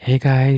ஹே காய்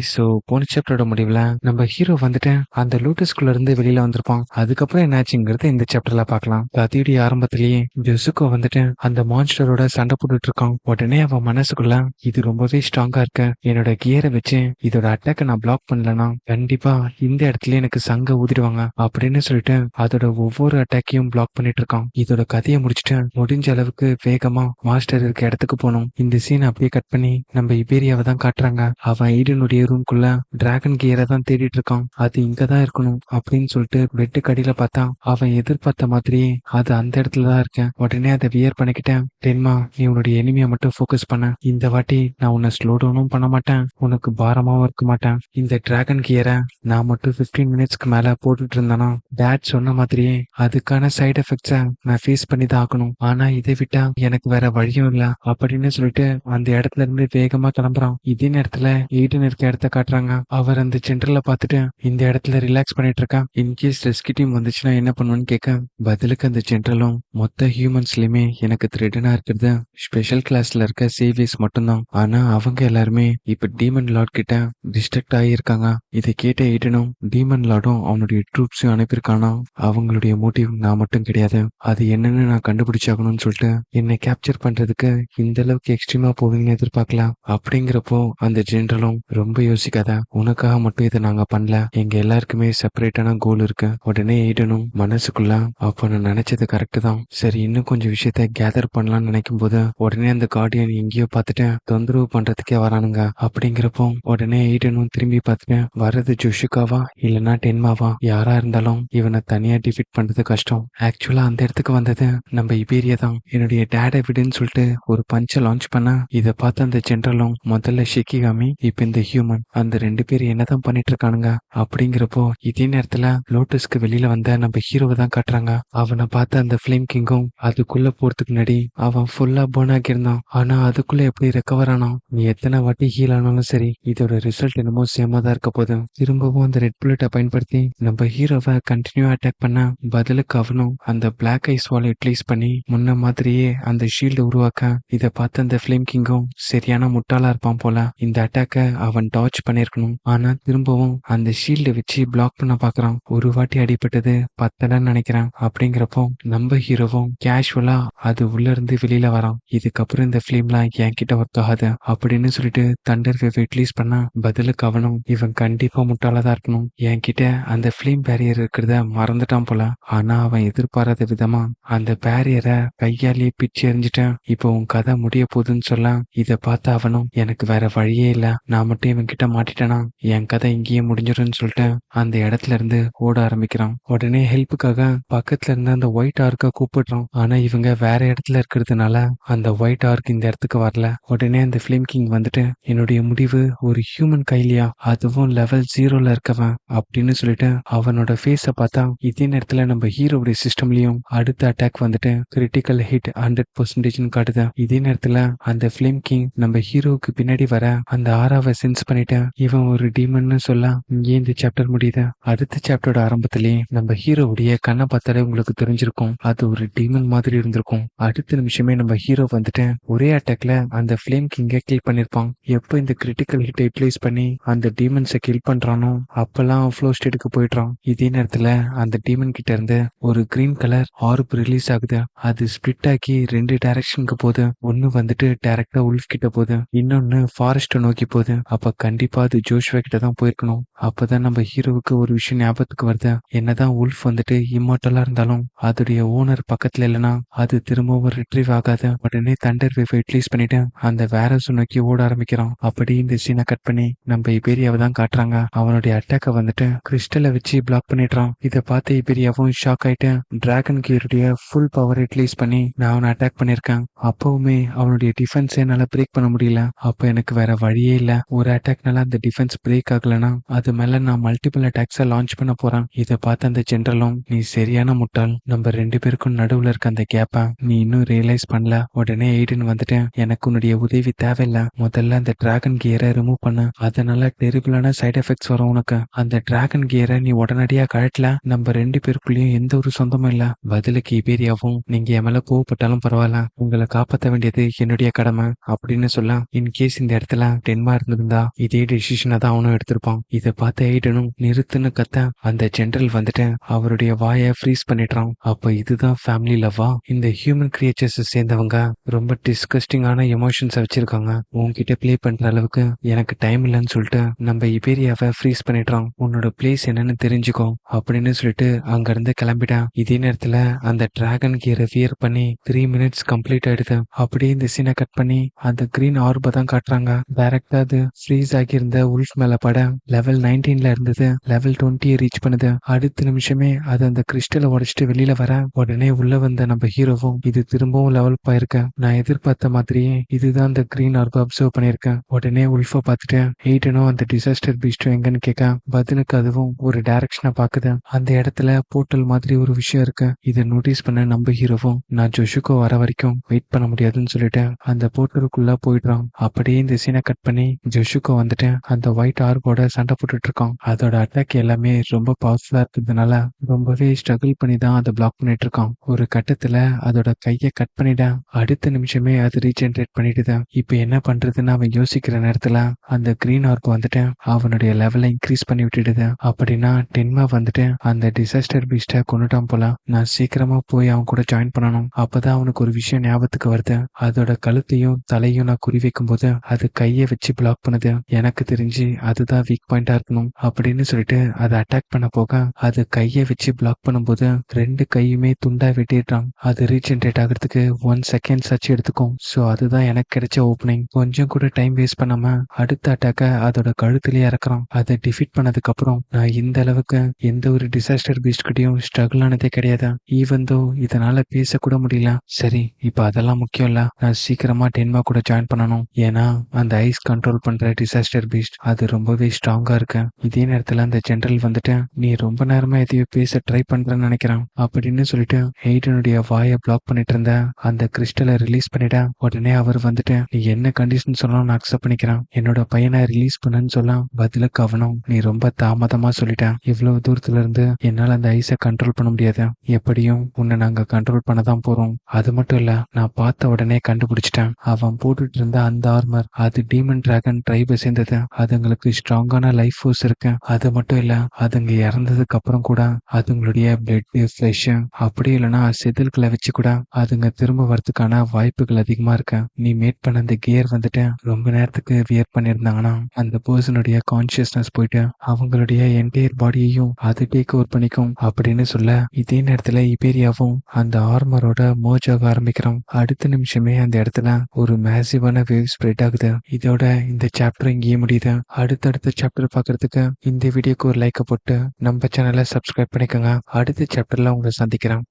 போன சாப்டரோட முடிவுல நம்ம ஹீரோ வந்துட்டு அந்த லூட்டஸ்குள்ள இருந்து வெளியில வந்திருப்பான். அதுக்கப்புறம் என்னாச்சுங்கிறத இந்த சாப்டர்ல பார்க்கலாம். கதையுடைய ஆரம்பத்திலேயே ஜெசுகோ வந்துட்டு அந்த மான்ஸ்டரோட சண்டை போட்டுட்டு இருக்கான். உடனே அவன் மனசுக்குள்ள இது ரொம்பவே ஸ்ட்ராங்கா இருக்கு, என்னோட கியரை வச்சு இதோட அட்டாக்கை நான் பிளாக் பண்ணலனா கண்டிப்பா இந்த இடத்துல எனக்கு சங்க ஊதிடுவாங்க அப்படின்னு சொல்லிட்டு அதோட ஒவ்வொரு அட்டாக்கையும் பிளாக் பண்ணிட்டு இருக்கான். இதோட கதையை முடிச்சுட்டு முடிஞ்ச அளவுக்கு வேகமா மாஸ்டர் இருக்க இடத்துக்கு போனோம். இந்த சீன் அப்படியே கட் பண்ணி நம்ம இபேரியாவை தான் காட்டுறாங்க. அவன் ஈடனுடைய ரூம்குள்ள டிராகன் கியரை தான் தேடிட்டு இருக்கான். அது இங்கதான் இருக்கணும் அப்படின்னு சொல்லிட்டு பெட்டுக்கு அடியில பார்த்தா அவன் எதிர்பார்த்த மாதிரியே அது அந்த இடத்துல தான் இருக்கேன். உடனே அதை வியர் பண்ணிக்கிட்டேன். டென்மா, நீ உன்னுடைய எனிமியை மட்டும் ஃபோக்கஸ் பண்ண. இந்த வாட்டி நான் உன்னை ஸ்லோ டவுனும் பண்ண மாட்டேன், உனக்கு பாரமாவும் இருக்க மாட்டேன். இந்த டிராகன் கியரை நான் மட்டும் 15 மினிட்ஸ்க்கு மேல போட்டுட்டு இருந்தேனா டேட் சொன்ன மாதிரியே அதுக்கான சைடு எஃபெக்ட்ஸை நான் ஃபேஸ் பண்ணி தான் ஆகணும். ஆனா இதை விட்டா எனக்கு வேற வழியும் இல்லை அப்படின்னு சொல்லிட்டு அந்த இடத்துல இருந்து வேகமா கிளம்புறான். இதே நேரத்துல எய்டன் இருக்க இடத்த காட்டுறாங்க. அவர் அந்த சென்டர்ல பார்த்துட்டு இந்த இடத்துல ரிலாக்ஸ் பண்ணிட்டு இருக்கான். இன்கேஸ் ரெஸ்கியூ டீம் வந்துச்சுன்னா என்ன பண்ணுவேன்னு கேட்க பதிலுக்கு அந்த ஜென்ரலும் மொத்த ஹியூமன்ஸ்லயுமே எனக்கு த்ரெட்டனா இருக்கிறது ஸ்பெஷல் கிளாஸ்ல இருக்க சேவியர்ஸ் மட்டும்தான். ஆனா அவங்க எல்லாருமே இப்ப டீமன் லார்ட் கிட்ட டிஸ்ட்ரக்ட் ஆகியிருக்காங்க. இதை கேட்ட எய்டனும் டீமன் லார்டும் அவனுடைய ட்ரூப்ஸையும் அனுப்பியிருக்கானா அவங்களுடைய மோட்டிவ் நான் மட்டும் கிடையாது, அது என்னன்னு நான் கண்டுபிடிச்சாகணும்னு சொல்லிட்டு என்னை கேப்சர் பண்றதுக்கு இந்த அளவுக்கு எக்ஸ்ட்ரீமா போவீங்கன்னு எதிர்பார்க்கலாம். அப்படிங்கிறப்போ அந்த ஜென்ரலும் ரொம்ப யோசிக்காத, உனக்காக மட்டும் இதை நாங்க பண்ணல, எங்க எல்லாருக்குமே செப்பரேட்டான கோல் இருக்கு. உடனே எய்டனும் மனசுக்குள்ள அப்ப நான் நினைச்சது கரெக்ட் தான், சரி இன்னும் கொஞ்சம் விஷயத்த கேதர் பண்ணலாம்னு நினைக்கும் போது உடனே அந்த கார்டியன் எங்கேயோ பார்த்துட்டு தொந்தரவு பண்றதுக்கே வரானுங்க. அப்படிங்கிறப்போ உடனே எய்டனும் திரும்பி பார்த்துட்டு வர்றது ஜோஷிகாவா இல்லைன்னா டென்மாவா, யாரா இருந்தாலும் இவனை தனியா டிஃபீட் பண்றது கஷ்டம். ஆக்சுவலா அந்த இடத்துக்கு வந்தது நம்ம இபேரியா தான். என்னுடைய டேடை விடுன்னு சொல்லிட்டு ஒரு பஞ்சை லான்ச் பண்ண இதை பார்த்து அந்த ஜென்ரலும் முதல்ல ஷிக்கிகாமி இப்ப இந்த ஹியூமன் அந்த 2 பேரும் என்னதான் பண்ணிட்டு இருக்கானுங்க. அப்படிங்கிறப்போ இதே நேரத்துல லோட்டஸ்க்கு வெளியில வந்த நம்ம ஹீரோவை தான் காட்டுறாங்க. அவனை பார்த்த அந்த ஃபிளேம் கிங்கும் அதுக்குள்ள போறதுக்கு முன்னாடி அவன் ஃபுல்லா பர்ன் ஆகியிருந்தான். ஆனா அதுக்குள்ள எப்படி ரெக்கவர் ஆனான். நீ எத்தனை வாட்டி ஹீல் ஆனாலும் சரி இதோட ரிசல்ட் என்னமோ சேமா தான் இருக்க போதும். திரும்பவும் அந்த ரெட் புல்லட்டை பயன்படுத்தி நம்ம ஹீரோவை கண்டினியூ அட்டாக் பண்ண பதிலுக்கு அவனும் அந்த பிளாக் ஐஸ் வால் யூட்டிலைஸ் பண்ணி முன்ன மாதிரியே அந்த ஷீல்டு உருவாக்க இதை பார்த்த அந்த ஃபிளேம் கிங்கும் சரியான முட்டாளா இருப்பான் போல. இந்த அட்டாக்க அவன் டாச் பண்ணிருக்கணும். ஆனா திரும்பவும் அந்த ஷீல்டை வச்சு பிளாக் பண்ண பாக்குறான். ஒரு வாட்டி அடிபட்டது பத்தலன்னு நினைக்கிறேன். அப்படிங்கிறப்போ நம்ம ஹீரோவும் கேஷுவலா அது உள்ள இருந்து வெளியில வரான். இதுக்கப்புறம் இந்த ஃபிலிம்லாம் என்கிட்ட ஒர்க் ஆகாது அப்படின்னு சொல்லிட்டு தண்டர் வேவ் ரிலீஸ் பண்ணா பதிலுக்கு அவனும் இவன் கண்டிப்பா முட்டாளதான் இருக்கணும், என்கிட்ட அந்த ஃபிலிம் பேரியர் இருக்கிறத மறந்துட்டான் போல. ஆனா அவன் எதிர்பாராத விதமா அந்த பேரியரை கையாலேயே பிச்சு எறிஞ்சிட்டேன். இப்போ உன் கதை முடிய போகுதுன்னு சொல்ல இதை பார்த்த அவனும் எனக்கு வேற வழியே இல்ல, நான் மட்டும் இவன் கிட்ட மாட்டிட்டேனா என் கதை இங்கேயே முடிஞ்சிடும்னு சொல்லிட்டு அந்த இடத்துல இருந்து ஓட ஆரம்பிக்கிறான். உடனே ஹெல்ப்புக்காக பக்கத்துல இருந்து அந்த ஒயிட் ஆர்க்க கூப்பிடுறான். ஆனா இவங்க வேற இடத்துல இருக்கிறதுனால அந்த ஒயிட் ஆர்க் இந்த இடத்துக்கு வரல. உடனே அந்த ஃபிலிம் கிங் வந்துட்டு என்னுடைய முடிவு ஒரு ஹியூமன் கைலியா, அதுவும் லெவல் 0ல இருக்கவன் அப்படின்னு சொல்லிட்டு அவனோட ஃபேஸ பார்த்தா இதே நேரத்துல நம்ம ஹீரோடைய சிஸ்டம்லயும் அடுத்த அட்டாக் வந்துட்டு கிரிட்டிக்கல் ஹிட் 100% காட்டுது. இதே நேரத்துல அந்த ஃபிலிம் கிங் நம்ம ஹீரோவுக்கு பின்னாடி வர அந்த ஆறாவை சென்ஸ் பண்ணிட்டேன். இவன் ஒரு டீமன்னு சொல்ல இங்கே இந்த சாப்டர் முடியுது. அடுத்த சாப்டரோட ஆரம்பத்திலேயே நம்ம ஹீரோவுடைய கண்ணை பார்த்தாலே உங்களுக்கு தெரிஞ்சிருக்கும் அது ஒரு டீமன் மாதிரி இருந்திருக்கும். அடுத்த நிமிஷமே நம்ம ஹீரோ வந்துட்டு ஒரே அட்டாக்ல அந்த ஃபிளேம் கிங்கை கில் பண்ணிருப்பான். எப்போ இந்த கிரிட்டிக்கல் ஹிட் யூட்டிலைஸ் பண்ணி அந்த டீமன்ஸை கில் பண்றானோ அப்பெல்லாம் ஃப்ளோ ஸ்டேட்டுக்கு போயிடுறான். இதே நேரத்துல அந்த டீமன் கிட்ட இருந்து ஒரு கிரீன் கலர் ஆர்ப் ரிலீஸ் ஆகுது. அது ஸ்பிளிட் ஆக்கி 2 டைரக்ஷனுக்கு போகுது. ஒன்னு வந்துட்டு டைரக்டா உல்ஃப் கிட்ட போகுது, இன்னொன்னு ஃபாரஸ்ட்டை நோக்கி போகுது. அப்ப கண்டிப்பா அது ஜோஷ்வா கிட்ட தான் போயிருக்கணும். அப்பதான் நம்ம ஹீரோவுக்கு ஒரு விஷயம் ஞாபகத்துக்கு வருது, என்னதான் உல்ஃப் வந்துட்டு இம்மார்டலா இருந்தாலும் அதோடைய ஓனர் பக்கத்துல இல்லைன்னா அது திரும்பவும் ரிட்ரீவ் ஆகாது. உடனே தண்டர் வேவ் யூட்டிலைஸ் பண்ணிட்டு அந்த வேரஸ் நோக்கி ஓட ஆரம்பிக்கிறான். அப்படி இந்த சீனை கட் பண்ணி நம்ம இபேரியாவை தான் காட்டுறாங்க. அவனுடைய அட்டாக்கை வந்துட்டு கிறிஸ்டலை வச்சு பிளாக் பண்ணிடுறான். இதை பார்த்து இபேரியாவும் ஷாக் ஆயிட்டு டிராகன் கியருடைய ஃபுல் பவர் யூட்டிலைஸ் பண்ணி நான் அவனை அட்டாக் பண்ணிருக்கேன். அப்பவுமே அவனுடைய டிஃபென்ஸ் என்னால பிரேக் பண்ண முடியல. அப்ப எனக்கு வேற வழியே இல்ல, ஒரு அட்டாக்னால அந்த டிஃபென்ஸ் பிரேக் ஆகலனா அது மேல நான் மல்டிபிள் அட்டாக்ஸை லான்ச் பண்ண போறேன். இதை பார்த்த அந்த ஜென்ரலும் நீ சரியான முட்டாள், நம்ம 2 பேருக்கும் நடுவுல இருக்க அந்த கேப்பை நீ இன்னும் ரியலைஸ் பண்ணல. உடனே எய்டன் வந்துட்டு எனக்கு உன்னுடைய உதவி தேவையில்ல, முதல்ல அந்த டிராகன் கியரை ரிமூவ் பண்ணு, அதனால டெரிபிளான சைடு எஃபெக்ட்ஸ் வரும் உனக்கு. அந்த டிராகன் கியரை நீ உடனடியா கழட்டல நம்ம 2 பேருக்குள்ளயும் எந்த ஒரு சொந்தமும் இல்ல. பதிலுக்கு இபேரியாவும் நீங்க என் மேல கோவப்பட்டாலும் பரவாயில்ல, உங்களை காப்பாற்ற வேண்டியது என்னுடைய கடமை அப்படின்னு சொல்ல இன்கேஸ் இந்த இடத்துல டென்மா இருந்தா இதே டெசிஷனை தான் அவனும் எடுத்திருப்பான். இதை பார்த்த எய்டனும் நிறுத்துன்னு கத்த அந்த ஜெனரல் வந்துட்டு அவருடைய வாயை ஃப்ரீஸ் பண்ணிடுறான். அப்ப இதுதான் ஃபேமிலி லவ்வா? இந்த ஹியூமன் கிரியேச்சர்ஸ் சேர்ந்தவங்க ரொம்ப டிஸ்கஸ்டிங்கான எமோஷன்ஸை வச்சிருக்காங்க. உன்கிட்ட ப்ளே பண்ற அளவுக்கு எனக்கு டைம் இல்லைன்னு சொல்லிட்டு நம்ம இபேரியாவை ஃப்ரீஸ் பண்ணிடுறான். உன்னோட பிளேஸ் என்னன்னு தெரிஞ்சுக்கோ அப்படின்னு சொல்லிட்டு அங்க இருந்து கிளம்பிட்டான். இதே நேரத்துல அந்த டிராகன் கியரை வியர் பண்ணி 3 மினிட்ஸ் கம்ப்ளீட் ஆயிடுது. அப்படியே இந்த சீனை கட் பண்ணி அந்த கிரீன் ஆர்பை தான் காட்டுறாங்க. டைரக்டா அது ஃப்ரீஸ் ஆகியிருந்த உல்ஃப் மேல பட லெவல் 19ல இருந்தது லெவல் 20 ரீச் பண்ணுது. அடுத்த நிமிஷமே அது அந்த கிறிஸ்டலை உடைச்சிட்டு வெளியில வர உடனே உள்ள வந்த நம்ம ஹீரோவும் இது திரும்பவும் லெவல் போயிருக்க. நான் எதிர்பார்த்த மாதிரியே இதுதான் அந்த கிரீன் ஆர்பை அப்சர்வ் பண்ணிருக்கேன். உடனே உல்ஃபை பார்த்துட்டு எய்டனும் அந்த டிசாஸ்டர் பீஸ்டும் எங்கன்னு கேட்க பதிலுக்கு அதுவும் ஒரு டைரக்ஷனை பாக்குது. அந்த இடத்துல போர்ட்டல் மாதிரி ஒரு விஷயம் இருக்கு. இதை நோட்டீஸ் பண்ண நம்ம ஹீரோவும் நான் ஜோஷுக்கோ வர வரைக்கும் வெயிட் பண்ண முடியாதுன்னு சொல்லிட்டு அந்த போர்ட்டலுக்குள்ள போயிடுறான். அப்படியே இந்த சீனை கட் பண்ணி ஜோஷுக்கோ வந்துட்டு அந்த ஒயிட் ஆர்போட சண்டை போட்டுட்டு இருக்கான். அதோட அட்டாக் எல்லாமே ரொம்ப பவர்ஃபுல்லா இருக்கிறதுனால ரொம்பவே ஸ்ட்ரகிள் பண்ணி தான் அதை பிளாக் பண்ணிட்டு இருக்கான். ஒரு கட்டத்துல அதோட கையை கட் பண்ணிட அடுத்த நிமிஷமே அது ரீஜென்ரேட் பண்ணிடுது. இப்ப என்ன பண்றதுன்னு அவன் யோசிக்கிற நேரத்துல அந்த கிரீன் ஆர்ப் வந்துட்டு அவனுடைய லெவலை இன்க்ரீஸ் பண்ணி விட்டுடுது. அப்படின்னா டென்மா வந்துட்டு அந்த டிசாஸ்டர் பீஸ்ட கொண்டுட்டான் போல. நான் சீக்கிரமா போய் அவன் கூட ஜாயின் பண்ணணும். அப்பதான் அவனுக்கு ஒரு விஷயம் ஞாபகத்துக்கு வருது. அதோட கழுத்தையும் தலையும் நான் குறி வைக்கும் போது அது கையை வச்சு பிளாக் பண்ணுது. எனக்கு தெரிஞ்சு அதுதான் வீக் பாயிண்டா இருக்கணும் அப்படின்னு சொல்லிட்டு அதை அட்டாக் பண்ண போக அது கையை வச்சு பிளாக் பண்ணும்போது 2 கையுமே துண்டா வெட்டிடுறான். அது ரீஜென்ரேட் ஆகிறதுக்கு 1 செகண்ட்ஸ் ஆச்சு எடுத்துக்கும். ஸோ அதுதான் எனக்கு கிடைச்ச ஓப்பனிங். கொஞ்சம் கூட டைம் வேஸ்ட் பண்ணாம அடுத்த அட்டாக்க அதோட கழுத்துலயே இறக்குறான். அதை டிஃபீட் பண்ணதுக்கு அப்புறம் நான் இந்த அளவுக்கு எந்த ஒரு டிசாஸ்டர் பீஸ்ட் கிட்டையும் ஸ்ட்ரகிள் ஆனதே கிடையாது. ஈவன் தோ இதனால பேசக்கூட முடியல. சரி, இப்ப அதெல்லாம் முக்கியம் இல்ல. நான் சீக்கிரமா டென்மா கூட ஜாயின் பண்ணணும். ஏன்னா அந்த ஐஸ் கண்ட்ரோல் பண்ற டிசாஸ்டர் பீஸ்ட் அது ரொம்பவே ஸ்ட்ராங்கா இருக்கு. இதே நேரத்துல அந்த ஜெனரல் வந்துட்டு நீ ரொம்ப நேரமா எதையோ பேச ட்ரை பண்றேன்னு நினைக்கிறான் அப்படின்னு சொல்லிட்டு எய்டனுடைய வாயை பிளாக் பண்ணிட்டு இருந்த அந்த கிறிஸ்டலை ரிலீஸ் பண்ணிட உடனே அவர் வந்துட்டு நீ என்ன கண்டிஷன் சொன்னாலும் நான் அக்செப்ட் பண்ணிக்கிறேன். என்னோட பையனை ரிலீஸ் பண்ணுன்னு சொல்ல பதிலுக்கு அவனும் நீ ரொம்ப தாமதமா சொல்லிட்டேன். இவ்வளவு தூரத்துல இருந்து என்னால அந்த ஐஸை கண்ட்ரோல் பண்ண முடியாது. எப்படியும் உன்னை நாங்க கண்ட்ரோல் பண்ண தான் போறோம். அது மட்டும் இல்ல, நான் பார்த்த உடனே கண்டுபிடிச்சிட்டேன். அவன் போட்டுட்டு இருந்த அந்த ஆர்மர் அது டீமன் டிராகன் ட்ரைபை சேர்ந்தது. அதுங்களுக்கு ஸ்ட்ராங்கான லைஃப் ஃபோர்ஸ் இருக்கு. அது மட்டும் இல்ல, அதுங்க இறந்ததுக்கு அப்புறம் கூட அதுங்களுடைய பிளட் ஃபிளஷ் அப்படி இல்லைன்னா செதில்களை வச்சு கூட அதுங்க திரும்ப வரதுக்கான வாய்ப்புகள் அதிகமா இருக்கு. நீ மேட் பண்ண அந்த கியர் வந்துட்டு ரொம்ப நேரத்துக்கு வியர் பண்ணியிருந்தாங்கன்னா அந்த பர்சனுடைய கான்சியஸ்னஸ் போயிட்டு அவங்களுடைய என்டையர் பாடியையும் அது டேக் ஓவர் பண்ணிக்கும் அப்படின்னு சொல்ல இதே நேரத்துல இபேரியாவும் அந்த ஆர்மரோட மோஜ் ஆக ஆரம்பிக்கிறான். அடுத்த நிமிஷமே அந்த இடத்துல ஒரு மேசிவான வேவ் ஸ்ப்ரெட் ஆகுது. இதோட இந்த சாப்டர் இங்கேயே முடியுது. அடுத்தடுத்த சாப்டர் பாக்குறதுக்கு இந்த வீடியோக்கு ஒரு லைக்கை போட்டு நம்ம சேனலை சப்ஸ்கிரைப் பண்ணிக்கோங்க. அடுத்த சாப்டர்ல உங்களை சந்திக்கிறேன்.